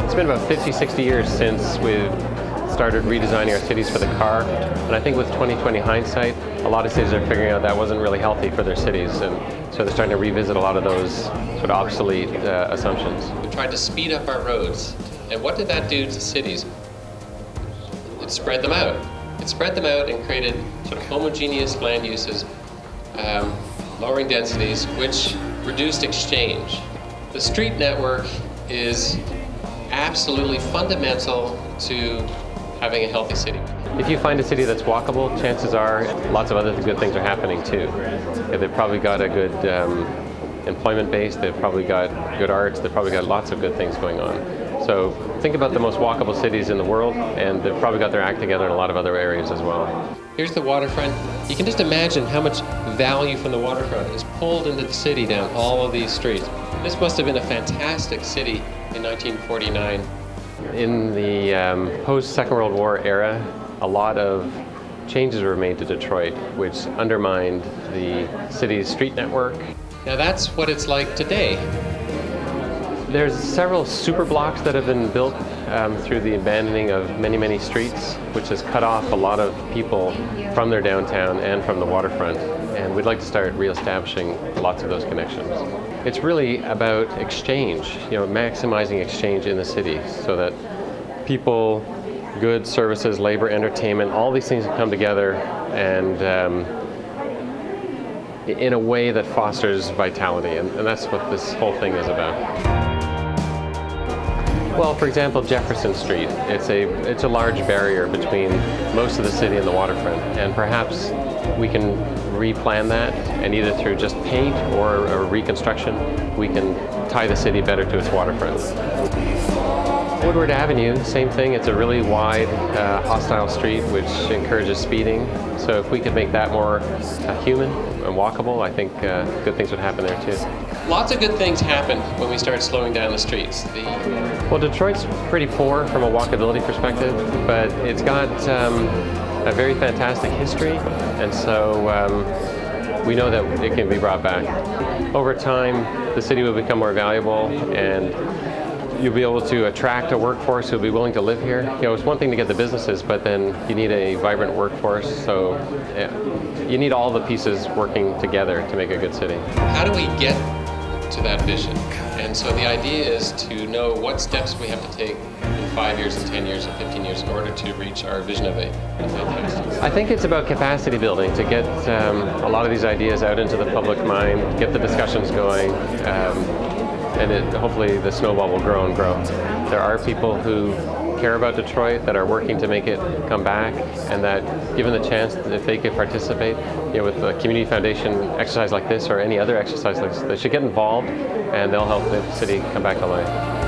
It's been about 50, 60 years since we've started redesigning our cities for the car, and I think with 2020 hindsight, a lot of cities are figuring out that wasn't really healthy for their cities, and so they're starting to revisit a lot of those sort of obsolete assumptions. We tried to speed up our roads, and what did that do to cities? It spread them out. It spread them out and created sort of homogeneous land uses, lowering densities, which reduced exchange. The street network is absolutely fundamental to having a healthy city. If you find a city that's walkable, chances are lots of other good things are happening too. They've probably got a good employment base, they've probably got good arts, they've probably got lots of good things going on. So think about the most walkable cities in the world, and they've probably got their act together in a lot of other areas as well. Here's the waterfront. You can just imagine how much value from the waterfront is pulled into the city down all of these streets. This must have been a fantastic city in 1949. In the post-Second World War era, a lot of changes were made to Detroit, which undermined the city's street network. Now that's what it's like today. There's several super blocks that have been built through the abandoning of many, many streets, which has cut off a lot of people from their downtown and from the waterfront. And we'd like to start reestablishing lots of those connections. It's really about exchange, maximizing exchange in the city so that people, goods, services, labor, entertainment, all these things come together and in a way that fosters vitality. And that's what this whole thing is about. Well, for example, Jefferson Street, it's a large barrier between most of the city and the waterfront, and perhaps we can replan that, and either through just paint or reconstruction, we can tie the city better to its waterfront. Woodward Avenue, same thing. It's a really wide, hostile street which encourages speeding. So if we could make that more human and walkable, I think good things would happen there too. Lots of good things happen when we start slowing down the streets. Well, Detroit's pretty poor from a walkability perspective, but it's got a very fantastic history, and so we know that it can be brought back. Over time, the city will become more valuable, and you'll be able to attract a workforce who'll be willing to live here. It's one thing to get the businesses, but then you need a vibrant workforce, so you need all the pieces working together to make a good city. How do we get to that vision? And so the idea is to know what steps we have to take in 5 years and 10 years and 15 years in order to reach our vision of a fantastic. I think it's about capacity building, to get a lot of these ideas out into the public mind, get the discussions going, and hopefully the snowball will grow and grow. There are people who care about Detroit, that are working to make it come back, and that given the chance, if they could participate with a community foundation exercise like this or any other exercise like this, they should get involved, and they'll help the city come back to life.